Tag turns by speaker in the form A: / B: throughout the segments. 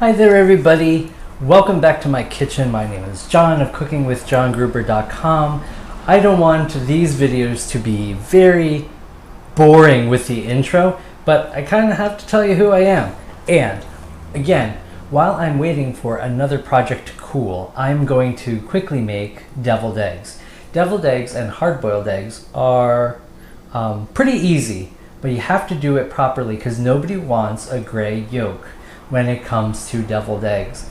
A: Hi there, everybody. Welcome back to my kitchen. My name is John of cookingwithjohngruber.com. I don't want these videos to be very boring with the intro, but I kind of have to tell you who I am. And again, while I'm waiting for another project to cool, I'm going to quickly make deviled eggs. Deviled eggs and hard-boiled eggs are pretty easy, but you have to do it properly because nobody wants a gray yolk when it comes to deviled eggs.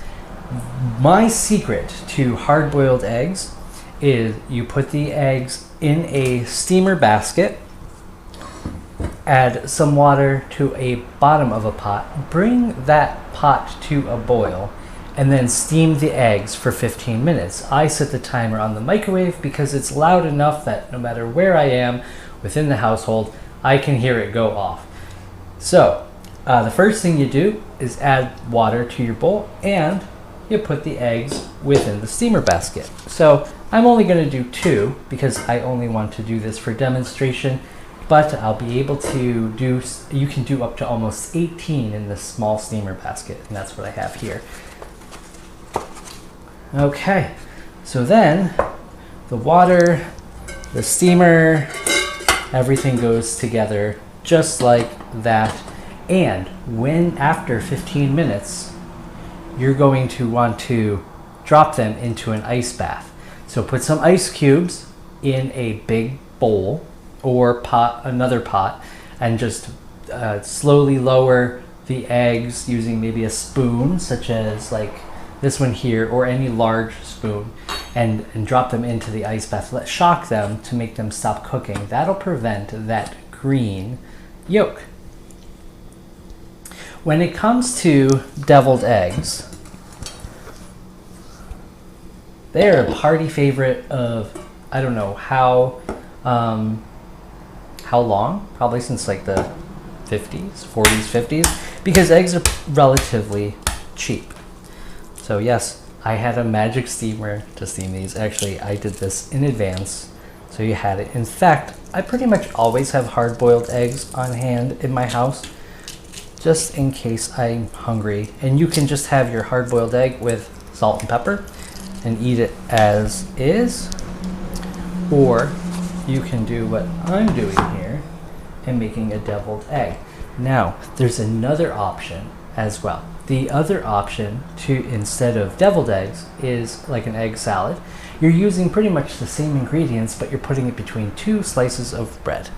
A: My secret to hard-boiled eggs is you put the eggs in a steamer basket, add some water to a bottom of a pot, bring that pot to a boil, and then steam the eggs for 15 minutes. I set the timer on the microwave because it's loud enough that no matter where I am within the household, I can hear it go off. So, the first thing you do is add water to your bowl and you put the eggs within the steamer basket. So I'm only going to do 2 because I only want to do this for demonstration, but I'll be able to do, you can do up to almost 18 in this small steamer basket, and that's what I have here. Okay, so then the water, the steamer, everything goes together just like that. And when after 15 minutes, you're going to want to drop them into an ice bath. So put some ice cubes in a big bowl or pot, another pot, and just slowly lower the eggs using maybe a spoon, such as like this one here, or any large spoon, and drop them into the ice bath. Shock them to make them stop cooking. That'll prevent that green yolk. When it comes to deviled eggs, they're a party favorite of, I don't know how long, probably since like the 50s, 40s, 50s, because eggs are relatively cheap. So yes, I had a magic steamer to steam these. Actually, I did this in advance, so you had it. In fact, I pretty much always have hard-boiled eggs on hand in my house, just in case I'm hungry. And you can just have your hard-boiled egg with salt and pepper and eat it as is, or you can do what I'm doing here and making a deviled egg. Now, there's another option as well. The other option to, instead of deviled eggs, is like an egg salad. You're using pretty much the same ingredients, but you're putting it between 2 slices of bread.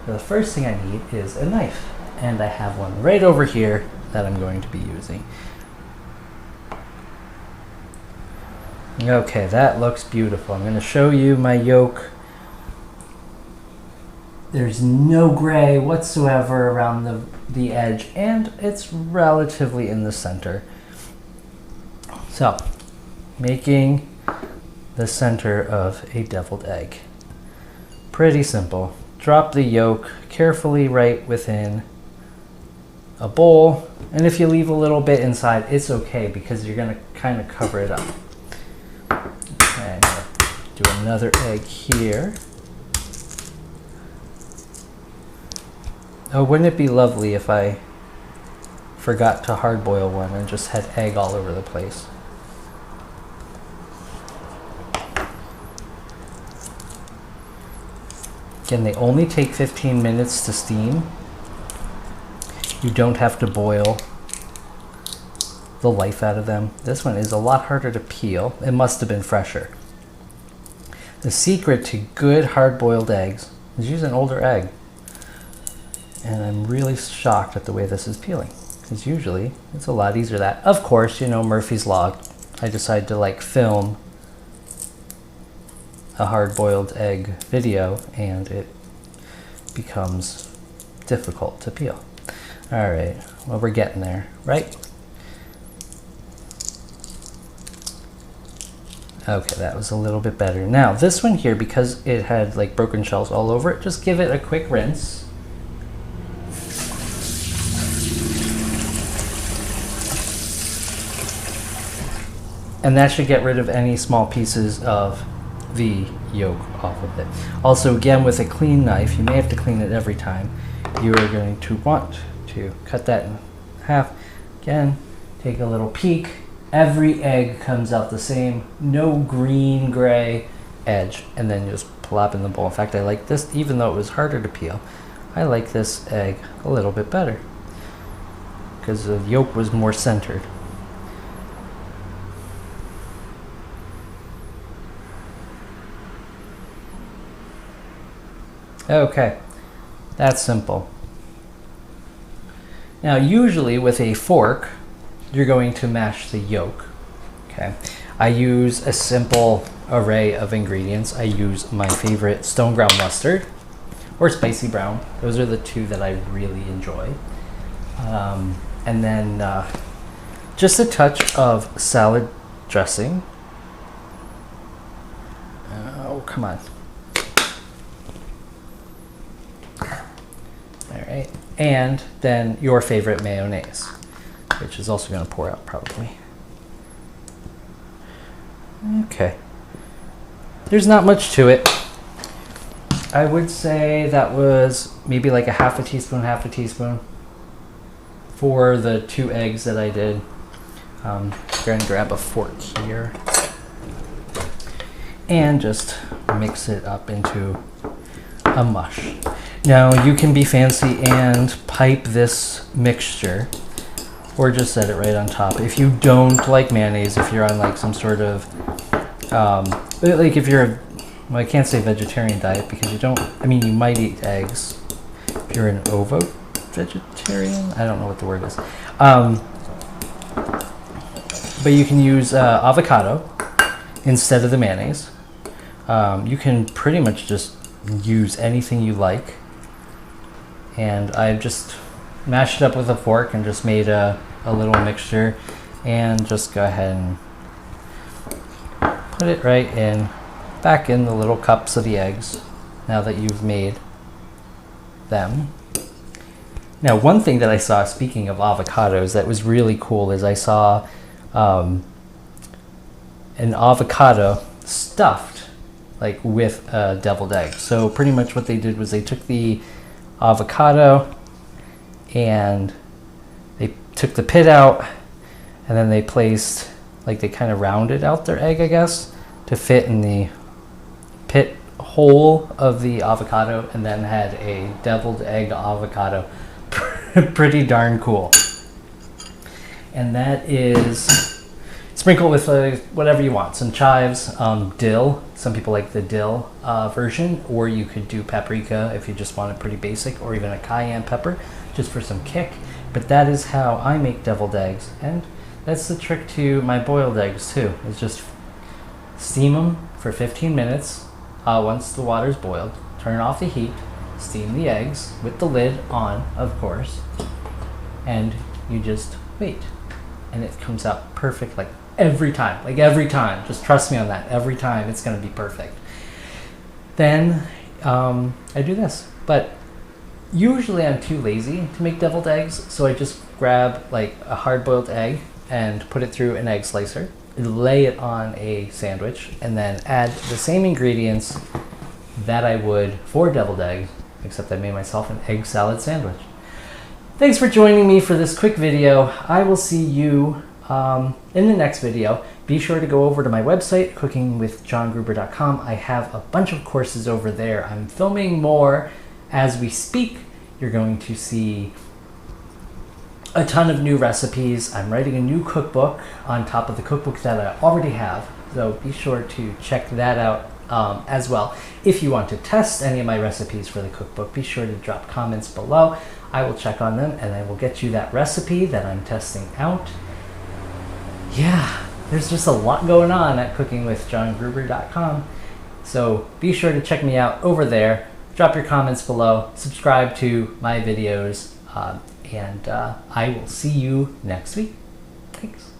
A: So the first thing I need is a knife. And I have one right over here that I'm going to be using. Okay, that looks beautiful. I'm going to show you my yolk. There's no gray whatsoever around the edge, and it's relatively in the center. So, making the center of a deviled egg. Pretty simple. Drop the yolk carefully right within a bowl, and if you leave a little bit inside, it's okay because you're going to kind of cover it up. Okay, I'm going to do another egg here. Oh, wouldn't it be lovely if I forgot to hard boil one and just had egg all over the place? Again, they only take 15 minutes to steam. You don't have to boil the life out of them. This one is a lot harder to peel. It must have been fresher. The secret to good hard-boiled eggs is use an older egg. And I'm really shocked at the way this is peeling, because usually it's a lot easier that. Of course, you know, Murphy's Law. I decided to like film a hard-boiled egg video and it becomes difficult to peel. All right, well, we're getting there, right? Okay, that was a little bit better. Now, this one here, because it had like broken shells all over it, just give it a quick rinse. And that should get rid of any small pieces of the yolk off of it. Also, again, with a clean knife, you may have to clean it every time. You are going to want to cut that in half. Again, take a little peek. Every egg comes out the same, no green, gray edge, and then you just plop in the bowl. In fact, I like this, even though it was harder to peel, I like this egg a little bit better because the yolk was more centered. Okay, that's simple. Now, usually with a fork, you're going to mash the yolk. Okay, I use a simple array of ingredients. I use my favorite stone ground mustard or spicy brown. Those are the two that I really enjoy. And then just a touch of salad dressing. Oh, come on. All right, and then your favorite mayonnaise, which is also going to pour out probably. Okay, there's not much to it. I would say that was maybe like a half a teaspoon for the 2 eggs that I did. Going to grab a fork here and just mix it up into a mush. Now you can be fancy and pipe this mixture or just set it right on top. If you don't like mayonnaise, if you're on like some sort of, like if you're, well, I can't say vegetarian diet because you don't, I mean, you might eat eggs. If you're an ovo vegetarian, I don't know what the word is. But you can use avocado instead of the mayonnaise. You can pretty much just use anything you like. And I've just mashed it up with a fork and just made a little mixture, and just go ahead and put it right in, back in the little cups of the eggs now that you've made them. Now, one thing that I saw, speaking of avocados, that was really cool is I saw an avocado stuffed like with a deviled egg. So pretty much what they did was they took the avocado and they took the pit out, and then they placed, like, they kind of rounded out their egg, I guess, to fit in the pit hole of the avocado, and then had a deviled egg avocado. Pretty darn cool. And that is sprinkled with whatever you want, some chives, dill. Some people like the dill version, or you could do paprika if you just want it pretty basic, or even a cayenne pepper just for some kick. But that is how I make deviled eggs, and that's the trick to my boiled eggs too, is just steam them for 15 minutes. Once the water's boiled, turn off the heat, steam the eggs with the lid on, of course, and you just wait, and it comes out perfect, like every time, just trust me on that. Every time it's going to be perfect. Then I do this, but usually I'm too lazy to make deviled eggs, so I just grab like a hard-boiled egg and put it through an egg slicer, lay it on a sandwich, and then add the same ingredients that I would for deviled eggs, except I made myself an egg salad sandwich. Thanks for joining me for this quick video. I will see you in the next video. Be sure to go over to my website, cookingwithjohngruber.com. I have a bunch of courses over there. I'm filming more as we speak. You're going to see a ton of new recipes. I'm writing a new cookbook on top of the cookbook that I already have, so be sure to check that out as well. If you want to test any of my recipes for the cookbook, be sure to drop comments below. I will check on them and I will get you that recipe that I'm testing out. Yeah, there's just a lot going on at cookingwithjohngruber.com. So be sure to check me out over there. Drop your comments below, subscribe to my videos, and I will see you next week. Thanks.